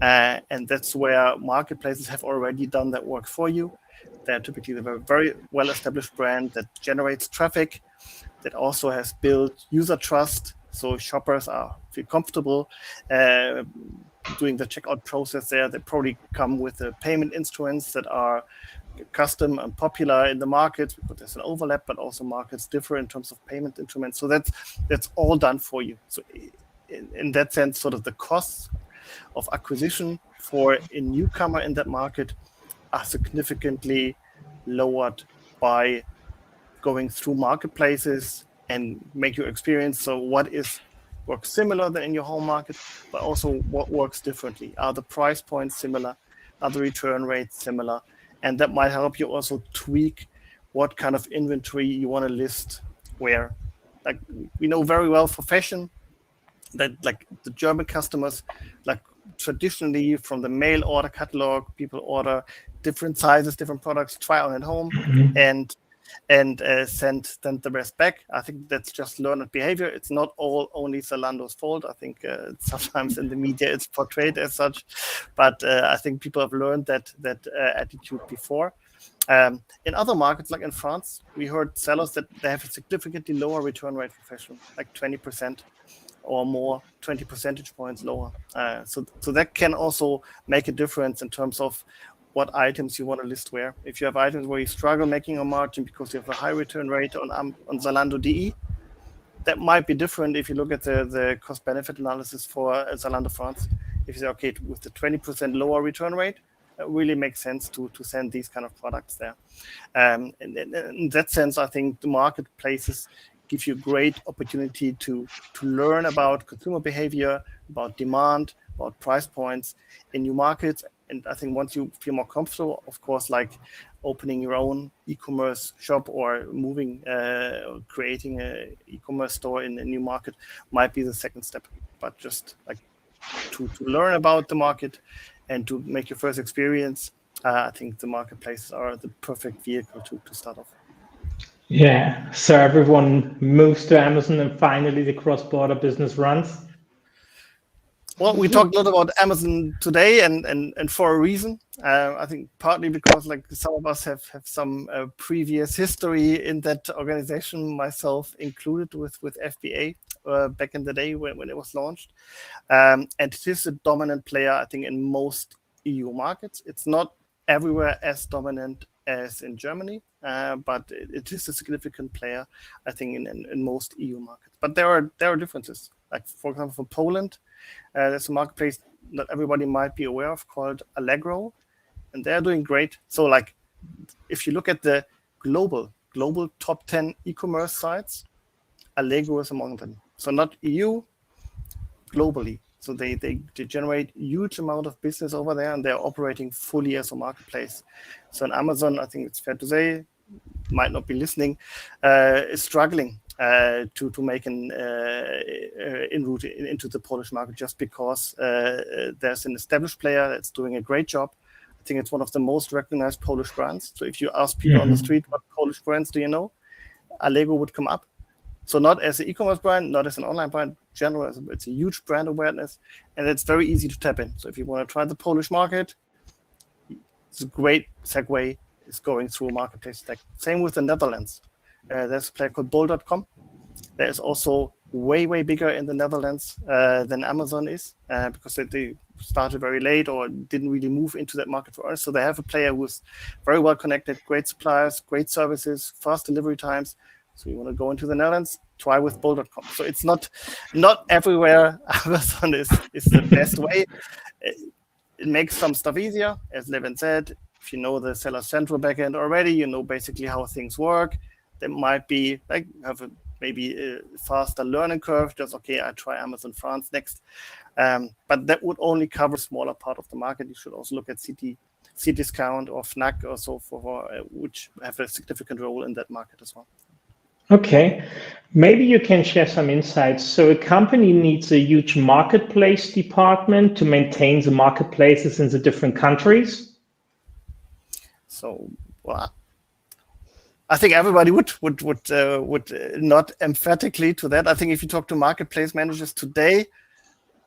And that's where marketplaces have already done that work for you. They're typically a very well-established brand that generates traffic, that also has built user trust, so shoppers feel comfortable doing the checkout process there. They probably come with the payment instruments that are custom and popular in the market, because there's an overlap, but also markets differ in terms of payment instruments. So that's all done for you. So in that sense, sort of the costs of acquisition for a newcomer in that market are significantly lowered by going through marketplaces and make your experience. So what works similar than in your home market, but also what works differently? Are the price points similar? Are the return rates similar? And that might help you also tweak what kind of inventory you want to list where. Like we know very well for fashion that like the German customers, like traditionally from the mail order catalog, people order different sizes, different products, try on at home, and send the rest back. I think that's just learned behavior. It's not only Zalando's fault. I think sometimes in the media it's portrayed as such, but I think people have learned that attitude before. In other markets, like in France, we heard sellers that they have a significantly lower return rate for fashion, like 20% or more, 20 percentage points lower. So that can also make a difference in terms of what items you want to list where. If you have items where you struggle making a margin because you have a high return rate on Zalando.de, that might be different if you look at the cost-benefit analysis for Zalando France. If you say, okay, with the 20% lower return rate, it really makes sense to send these kind of products there. In that sense, I think the marketplaces give you a great opportunity to learn about consumer behavior, about demand, about price points in new markets. And I think once you feel more comfortable, of course, like opening your own e-commerce shop or creating an e-commerce store in a new market might be the second step. But just like to learn about the market and to make your first experience, I think the marketplaces are the perfect vehicle to start off. Yeah, so everyone moves to Amazon and finally the cross-border business runs. Well, we talked a lot about Amazon today, and for a reason. I think partly because like some of us have some previous history in that organization, myself included, with FBA back in the day when it was launched. And it is a dominant player, I think, in most EU markets. It's not everywhere as dominant as in Germany, but it is a significant player, I think, in most EU markets. But there are differences. Like, for example, for Poland, there's a marketplace that everybody might be aware of called Allegro, and they're doing great. So, like, if you look at the global top 10 e-commerce sites, Allegro is among them. So not EU, globally. So they generate huge amount of business over there, and they're operating fully as a marketplace. So in Amazon, I think it's fair to say, might not be listening, is struggling to make an inroad into the Polish market, just because there's an established player that's doing a great job. I think it's one of the most recognized Polish brands. So if you ask people on the street, what Polish brands do you know? Allegro would come up. So not as an e-commerce brand, not as an online brand, general, it's a huge brand awareness, and it's very easy to tap in. So if you want to try the Polish market, it's a great segue, is going through a marketplace stack. Same with the Netherlands. There's a player called bol.com. There is also way bigger in the Netherlands than Amazon is, because they started very late or didn't really move into that market for us. So they have a player who's very well connected, great suppliers, great services, fast delivery times. So you want to go into the Netherlands, try with bol.com. So it's not everywhere Amazon is the best way. It makes some stuff easier, as Levin said. If you know the Seller Central backend already, you know basically how things work. There might be like maybe a faster learning curve. Just okay, I try Amazon France next, but that would only cover a smaller part of the market. You should also look at Cdiscount or Fnac or so for which have a significant role in that market as well. Okay, maybe you can share some insights. So a company needs a huge marketplace department to maintain the marketplaces in the different countries. So, well, I think everybody would not emphatically to that. I think if you talk to marketplace managers today,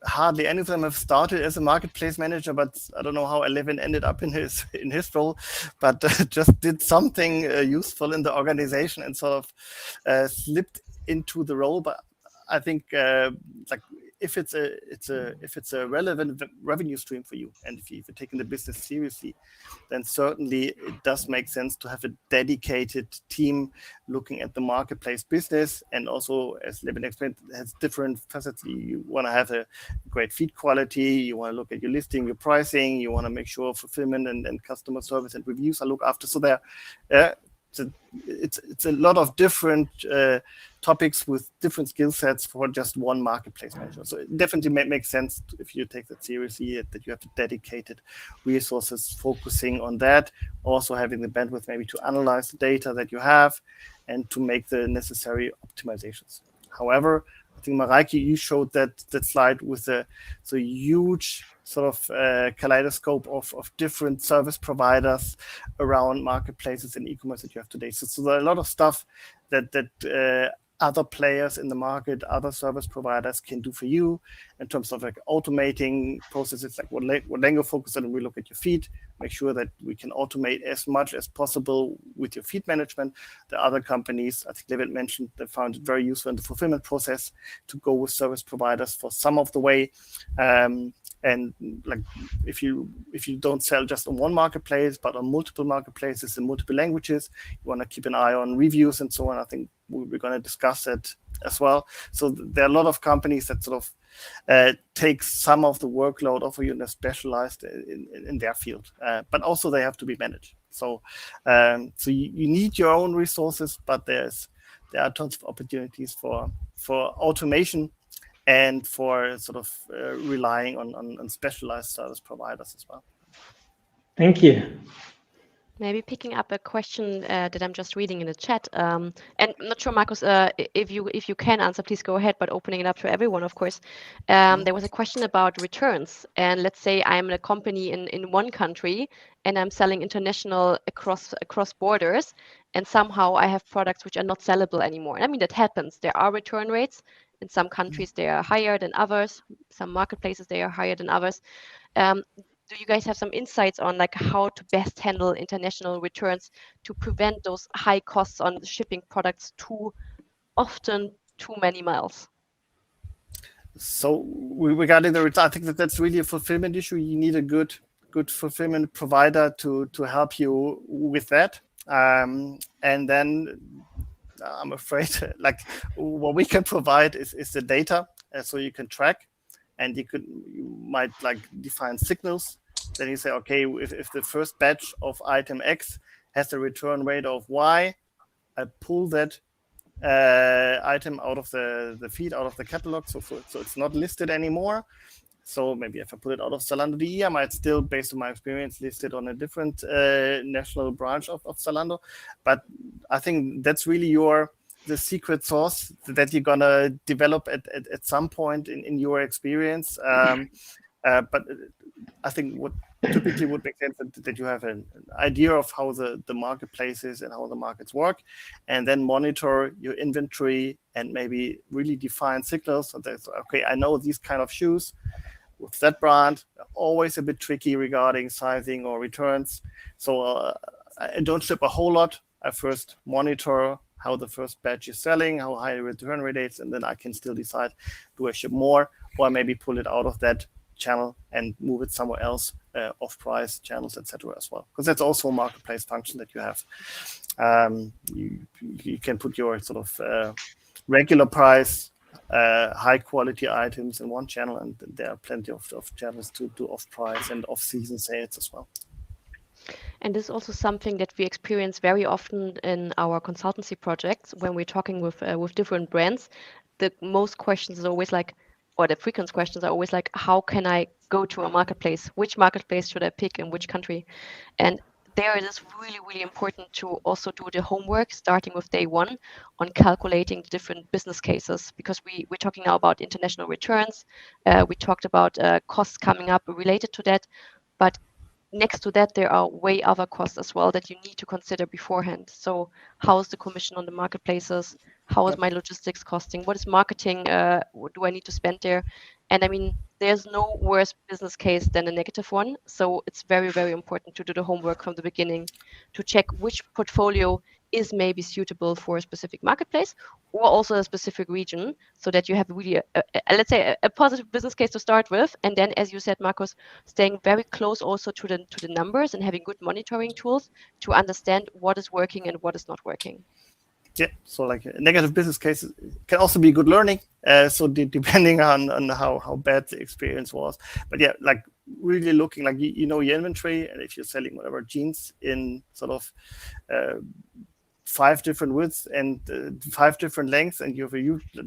hardly any of them have started as a marketplace manager, but I don't know how Levin ended up in his role, but just did something useful in the organization and sort of slipped into the role. But I think like if it's a relevant revenue stream for you, and if you're taking the business seriously, then certainly it does make sense to have a dedicated team looking at the marketplace business. And also, as Levin explained, it has different facets. You want to have a great feed quality, you want to look at your listing, your pricing, you want to make sure fulfillment and customer service and reviews are looked after. So there, it's a lot of different topics with different skill sets for just one marketplace manager. So it definitely makes sense if you take that seriously, that you have dedicated resources focusing on that, also having the bandwidth maybe to analyze the data that you have and to make the necessary optimizations. However, I think Mareike, you showed that slide with the huge sort of kaleidoscope of different service providers around marketplaces and e-commerce that you have today. So there are a lot of stuff that other players in the market, other service providers can do for you in terms of like automating processes, like what Lengo focus on. We look at your feed, make sure that we can automate as much as possible with your feed management. The other companies, I think Levin mentioned, they found it very useful in the fulfillment process to go with service providers for some of the way. And like if you don't sell just on one marketplace, but on multiple marketplaces in multiple languages, you want to keep an eye on reviews and so on. I think we're going to discuss that as well. So there are a lot of companies that sort of take some of the workload off of you and they're specialized in their field, but also they have to be managed. So so you need your own resources, but there are tons of opportunities for automation and for sort of relying on specialized service providers as well. Thank you. Maybe picking up a question that I'm just reading in the chat, and I'm not sure, Markus, if you can answer, please go ahead, but opening it up to everyone, of course. There was a question about returns, and let's say I'm a company in one country and I'm selling international across borders, and somehow I have products which are not sellable anymore. I mean, that happens. There are return rates. In some countries, they are higher than others. Some marketplaces, they are higher than others. Do you guys have some insights on like how to best handle international returns to prevent those high costs on shipping products too often, too many miles? So regarding the return, I think that's really a fulfillment issue. You need a good fulfillment provider to help you with that. And then I'm afraid like what we can provide is the data, so you can track, and you might like define signals. Then you say, okay, if the first batch of item X has a return rate of Y, I pull that item out of the feed, out of the catalog, so it's not listed anymore. So maybe if I put it out of Zalando DE, I might still, based on my experience, list it on a different national branch of Zalando. But I think that's really the secret sauce that you're gonna develop at some point in your experience. But I think what typically would make sense that you have an idea of how the marketplace is and how the markets work, and then monitor your inventory and maybe really define signals. So that's okay, I know these kind of shoes with that brand are always a bit tricky regarding sizing or returns. So I don't ship a whole lot. I first monitor how the first batch is selling, how high the return rate is, and then I can still decide, do I ship more, or maybe pull it out of that channel and move it somewhere else, off-price channels, etc. as well, because that's also a marketplace function that you have. You can put your sort of regular price, high quality items in one channel, and there are plenty of channels to do off-price and off-season sales as well. And this is also something that we experience very often in our consultancy projects when we're talking with different brands. The most questions is always like, or the frequent questions are always like, how can I go to a marketplace? Which marketplace should I pick in which country? And there it is really, really important to also do the homework, starting with day one, on calculating the different business cases, because we're talking now about international returns. We talked about costs coming up related to that, but next to that, there are way other costs as well that you need to consider beforehand. So how is the commission on the marketplaces? How is my logistics costing? What is marketing? What do I need to spend there? And I mean, there's no worse business case than a negative one. So it's very, very important to do the homework from the beginning to check which portfolio is maybe suitable for a specific marketplace or also a specific region, so that you have really, let's say, a positive business case to start with. And then, as you said, Markus, staying very close also to the numbers and having good monitoring tools to understand what is working and what is not working. Yeah, so like a negative business case can also be good learning. So depending on how bad the experience was, but yeah, like really looking like you know your inventory, and if you're selling whatever jeans in sort of 5 different widths and 5 different lengths, and you have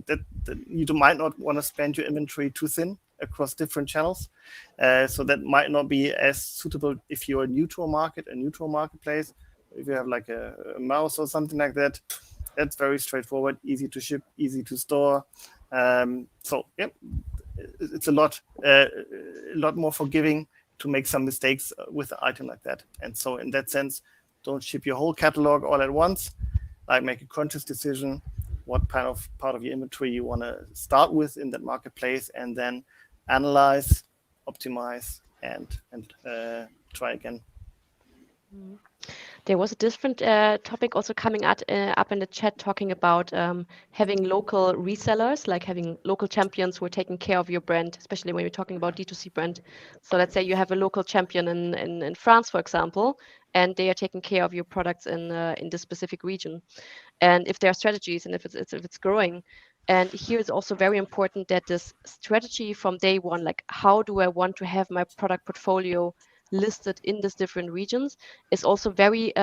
that you might not want to spend your inventory too thin across different channels. So that might not be as suitable if you're new to a market, a new to a marketplace. If you have like a mouse or something like that, that's very straightforward, easy to ship, easy to store. So yeah, it's a lot more forgiving to make some mistakes with an item like that. And so in that sense, don't ship your whole catalog all at once. Like make a conscious decision what kind of part of your inventory you want to start with in that marketplace, and then analyze, optimize, and try again. There was a different topic also coming up in the chat, talking about having local resellers, like having local champions who are taking care of your brand, especially when you're talking about D2C brand. So let's say you have a local champion in France, for example, and they are taking care of your products in this specific region. And if there are strategies and if it's growing. And here it's also very important that this strategy from day one, like how do I want to have my product portfolio listed in these different regions, is also very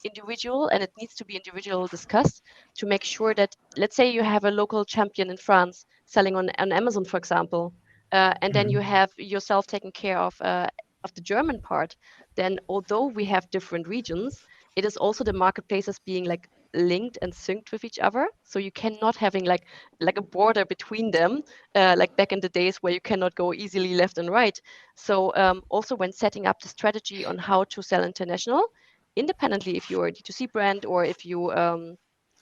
individual, and it needs to be individual discussed to make sure that, let's say you have a local champion in France selling on Amazon, for example, and then you have yourself taking care of the German part, then although we have different regions, it is also the marketplaces being like linked and synced with each other, so you cannot having like a border between them, like back in the days where you cannot go easily left and right. So also when setting up the strategy on how to sell international, independently if you're a D2C brand or if you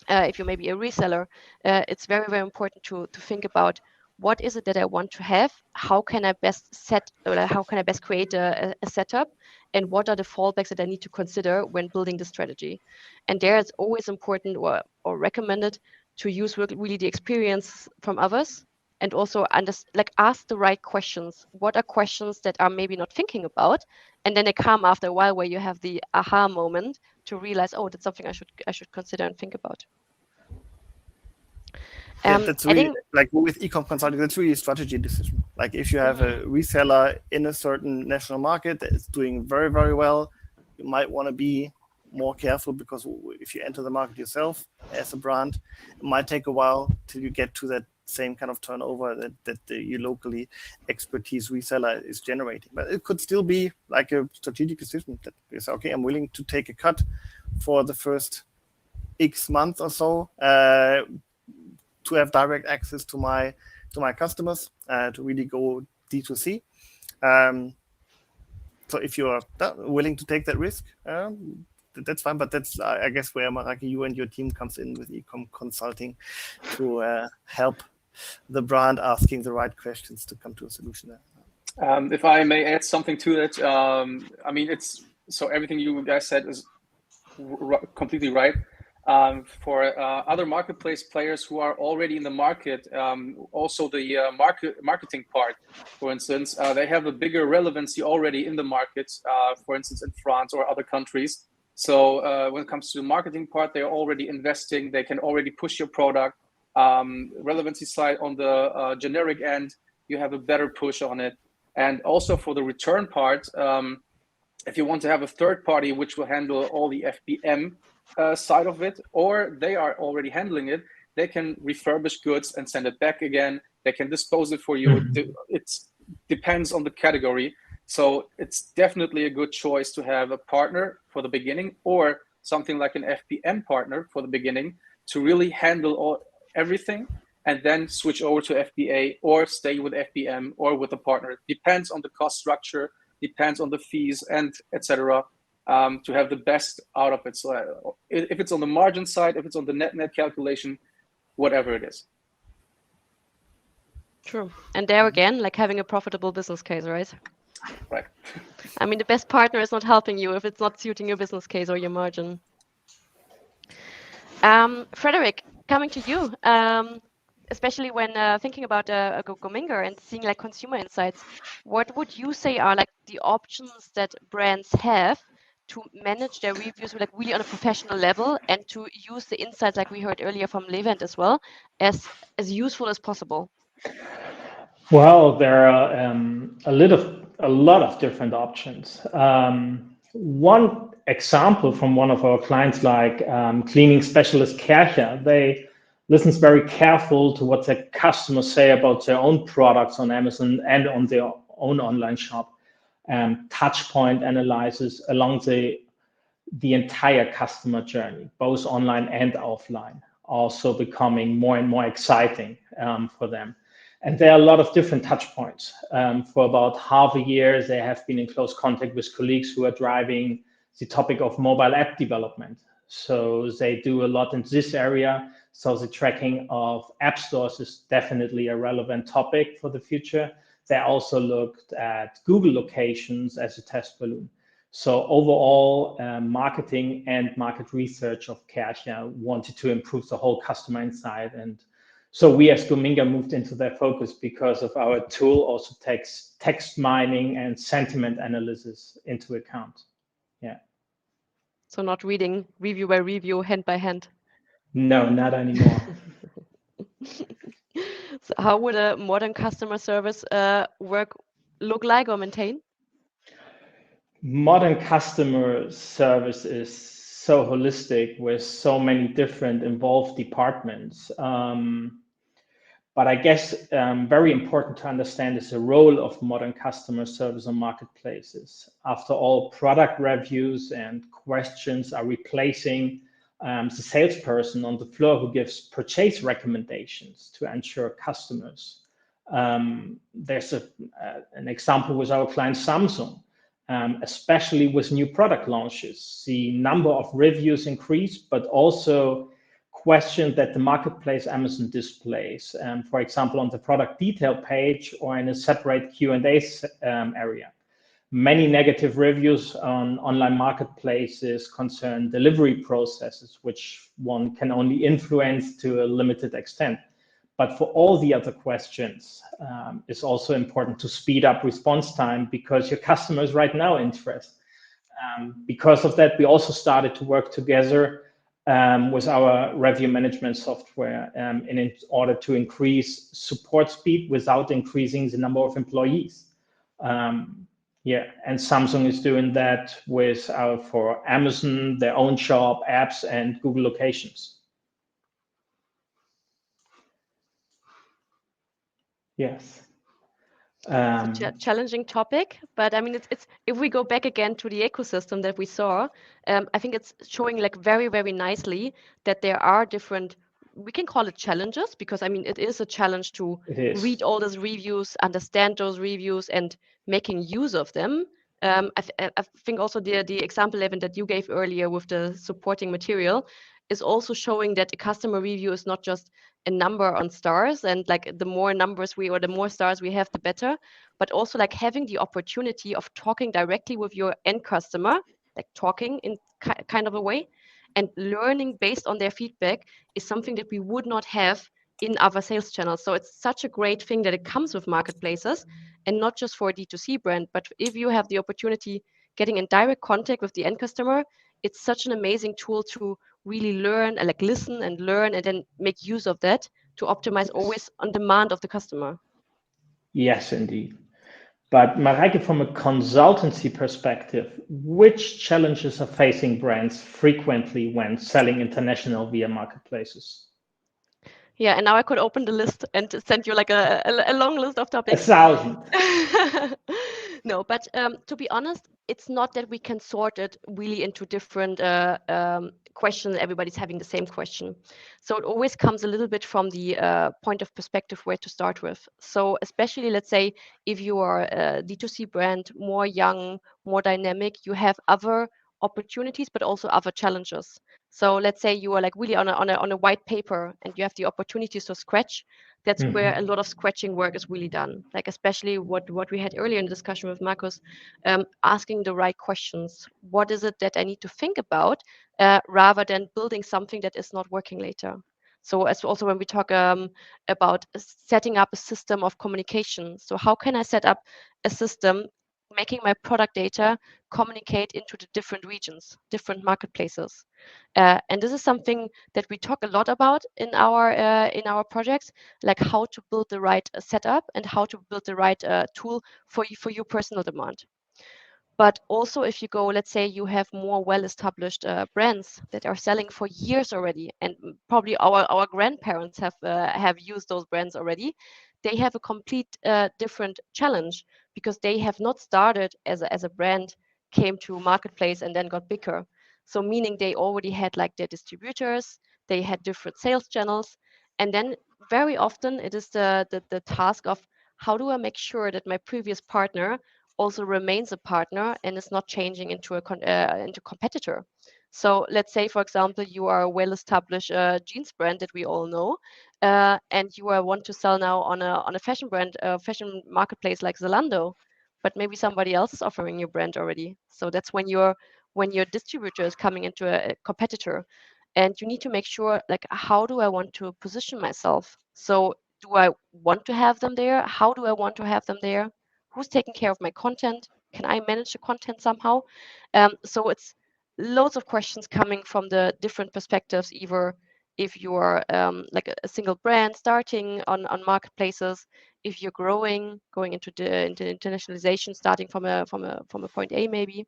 if you're maybe a reseller, it's very, very important to think about what is it that I want to have? How can I best create a setup? And what are the fallbacks that I need to consider when building the strategy? And there it's always important or recommended to use really the experience from others, and also ask the right questions. What are questions that are maybe not thinking about? And then they come after a while where you have the aha moment to realize, oh, that's something I should consider and think about. Yeah, that's really, like with e-com consulting, that's really a strategy decision. Like if you have a reseller in a certain national market that is doing very, very well, you might want to be more careful, because if you enter the market yourself as a brand, it might take a while till you get to that same kind of turnover that your locally expertise reseller is generating. But it could still be like a strategic decision that is, okay, I'm willing to take a cut for the first X month or so, to have direct access to my customers, to really go D2C. So if you're willing to take that risk, that's fine. But that's, I guess, where Maraki, you and your team comes in with e-com consulting to help the brand asking the right questions to come to a solution there. If I may add something to that, I mean, so everything you guys said is completely right. For other marketplace players who are already in the market, also the marketing part, for instance, they have a bigger relevancy already in the markets, for instance, in France or other countries. So when it comes to the marketing part, they're already investing. They can already push your product. Relevancy side on the generic end, you have a better push on it. And also for the return part, if you want to have a third party which will handle all the FBM side of it, or they are already handling it, they can refurbish goods and send it back again. They can dispose it for you. It depends on the category. So it's definitely a good choice to have a partner for the beginning, or something like an FBM partner for the beginning, to really handle everything, and then switch over to FBA, or stay with FBM or with a partner. It depends on the cost structure, depends on the fees, and etc. To have the best out of it. So if it's on the margin side, if it's on the net calculation, whatever it is. True. And there again, like having a profitable business case, right? Right. I mean, the best partner is not helping you if it's not suiting your business case or your margin. Frederick, coming to you, especially when thinking about a gominga and seeing like consumer insights, what would you say are like the options that brands have to manage their reviews like really on a professional level, and to use the insights, like we heard earlier from Levent as well, as useful as possible? Well, there are a lot of different options. One example from one of our clients, like cleaning specialist Kercher, they listens very careful to what their customers say about their own products on Amazon and on their own online shop. Touch point analysis along the entire customer journey, both online and offline, also becoming more and more exciting for them. And there are a lot of different touch points. For about half a year, they have been in close contact with colleagues who are driving the topic of mobile app development. So they do a lot in this area. So the tracking of app stores is definitely a relevant topic for the future. They also looked at Google locations as a test balloon. So overall, marketing and market research of Kercher wanted to improve the whole customer insight. And so we as Gominga moved into their focus because of our tool also takes text mining and sentiment analysis into account. Yeah. So not reading review by review, hand by hand. No, not anymore. So how would a modern customer service look like or maintain? Modern customer service is so holistic with so many different involved departments. But I guess very important to understand is the role of modern customer service on marketplaces. After all, product reviews and questions are replacing the salesperson on the floor who gives purchase recommendations to ensure customers. There's an example with our client Samsung. Especially with new product launches, the number of reviews increased, but also question that the marketplace Amazon displays, for example, on the product detail page or in a separate Q&A area. Many negative reviews on online marketplaces concern delivery processes, which one can only influence to a limited extent. But for all the other questions, it's also important to speed up response time because your customer is right now interested. Because of that, we also started to work together with our review management software in order to increase support speed without increasing the number of employees. Yeah, and Samsung is doing that with for Amazon, their own shop, apps, and Google locations. Yes. It's a challenging topic, but I mean, it's if we go back again to the ecosystem that we saw, I think it's showing like very, very nicely that there are different, we can call it challenges, because I mean, it is a challenge to read all those reviews, understand those reviews, and making use of them. I think also the example, Evan, that you gave earlier with the supporting material is also showing that a customer review is not just a number on stars, and like the more numbers or the more stars we have, the better, but also like having the opportunity of talking directly with your end customer, like talking in kind of a way, and learning based on their feedback is something that we would not have in other sales channels. So it's such a great thing that it comes with marketplaces, and not just for a D2C brand, but if you have the opportunity getting in direct contact with the end customer, it's such an amazing tool to really learn, like listen and learn, and then make use of that to optimize always on demand of the customer. Yes, indeed. But Mareike, from a consultancy perspective, which challenges are facing brands frequently when selling international via marketplaces? Yeah, and now I could open the list and send you like a long list of topics. 1,000. No, but to be honest, it's not that we can sort it really into different questions. Everybody's having the same question. So it always comes a little bit from the point of perspective where to start with. So especially, let's say, if you are a D2C brand, more young, more dynamic, you have other opportunities, but also other challenges. So let's say you are like really on a white paper and you have the opportunities to scratch. That's where a lot of scratching work is really done. Like especially what we had earlier in the discussion with Marcus, asking the right questions. What is it that I need to think about rather than building something that is not working later? So as also when we talk about setting up a system of communication. So how can I set up a system making my product data communicate into the different regions, different marketplaces? And this is something that we talk a lot about in our projects, like how to build the right setup and how to build the right tool for your personal demand. But also, if you go, let's say you have more well-established brands that are selling for years already, and probably our grandparents have used those brands already, they have a complete different challenge because they have not started as a brand, came to marketplace and then got bigger. So meaning they already had like their distributors, they had different sales channels, and then very often it is the task of how do I make sure that my previous partner also remains a partner and is not changing into a competitor. So let's say, for example, you are a well-established jeans brand that we all know, and you want to sell now on a fashion brand, fashion marketplace like Zalando, but maybe somebody else is offering your brand already. So that's when your distributor is coming into a competitor, and you need to make sure, like, how do I want to position myself? So do I want to have them there? How do I want to have them there? Who's taking care of my content? Can I manage the content somehow? So it's loads of questions coming from the different perspectives, either if you're like a single brand starting on marketplaces, if you're growing, going into internationalization, starting from a point A maybe,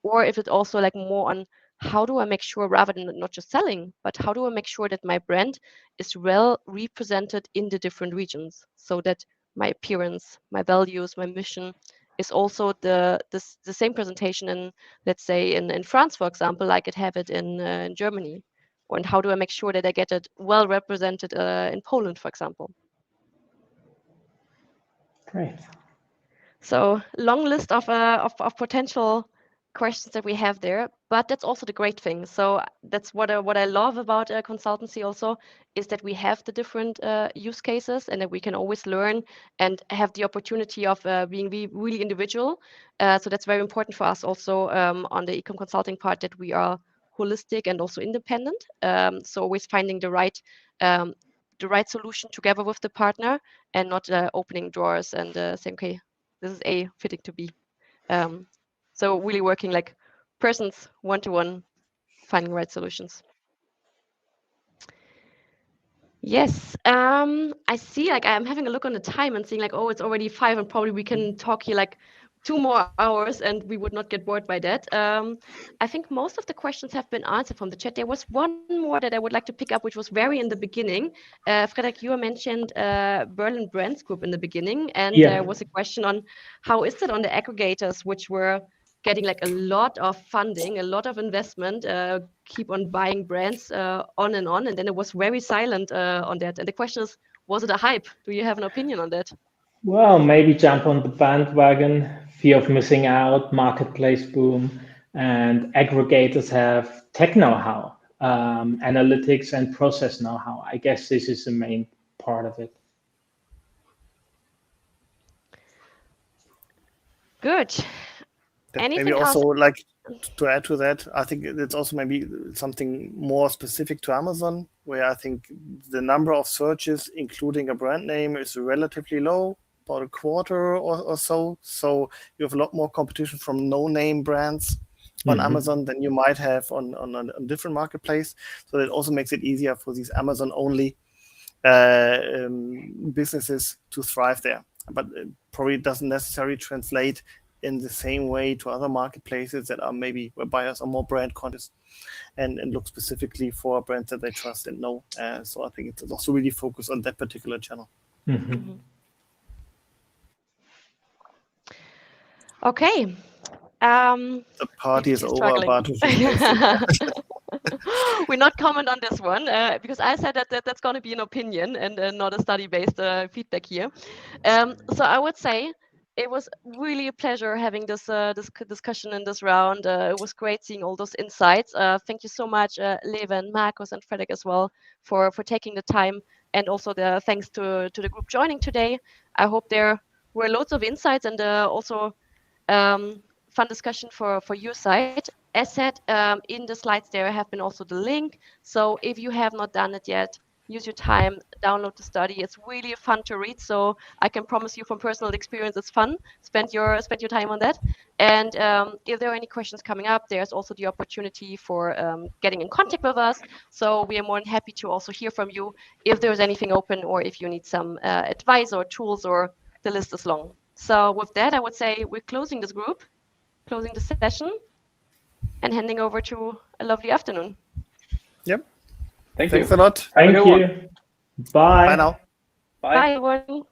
or if it's also like more on how do I make sure, rather than not just selling, but how do I make sure that my brand is well represented in the different regions, so that my appearance, my values, my mission is also the same presentation in, let's say, in France, for example, like it have it in Germany. And how do I make sure that I get it well represented in Poland, for example? Great. So long list of potential questions that we have there, But that's also the great thing. So that's what I love about consultancy also, is that we have the different use cases and that we can always learn and have the opportunity of being really individual. So that's very important for us also on the ecom consulting part, that we are holistic and also independent. So always finding the right solution together with the partner, and not opening drawers and saying, okay, this is A fitting to B. So really working like persons one-to-one, finding the right solutions. Yes, I see, like I'm having a look on the time and seeing like, oh, it's already 5 and probably we can talk here like 2 more hours and we would not get bored by that. I think most of the questions have been answered from the chat. There was one more that I would like to pick up, which was very in the beginning. Frederik, you mentioned Berlin Brands Group in the beginning, and there was a question on how is it on the aggregators, which were getting like a lot of funding, a lot of investment, keep on buying brands on, and then it was very silent on that. And the question is, was it a hype? Do you have an opinion on that? Well, maybe jump on the bandwagon, fear of missing out, marketplace boom, and aggregators have tech know-how, analytics and process know-how. I guess this is the main part of it. Good. Anything maybe also else? like to add to that, I think it's also maybe something more specific to Amazon, where I think the number of searches, including a brand name, is relatively low, about a quarter or so. So you have a lot more competition from no-name brands on Amazon than you might have on a different marketplace. So that also makes it easier for these Amazon-only businesses to thrive there. But it probably doesn't necessarily translate in the same way to other marketplaces that are maybe where buyers are more brand conscious and look specifically for brands that they trust and know. So I think it's also really focused on that particular channel. Okay. The party is over, but we're not comment on this one because I said that's going to be an opinion and not a study-based feedback here. So I would say it was really a pleasure having this discussion in this round. It was great seeing all those insights. Thank you so much, Leven, Markus, and Frederik as well for taking the time, and also the thanks to the group joining today. I hope there were loads of insights and also fun discussion for your side. As said, in the slides there have been also the link. So if you have not done it yet, use your time, download the study. It's really fun to read. So I can promise you from personal experience, it's fun. Spend your time on that. And if there are any questions coming up, there's also the opportunity for getting in contact with us. So we are more than happy to also hear from you if there's anything open or if you need some advice or tools, or the list is long. So with that, I would say we're closing this group, closing the session, and handing over to a lovely afternoon. Yep. Thanks a lot. Thank you. Bye. Bye now. Bye. Bye, everyone.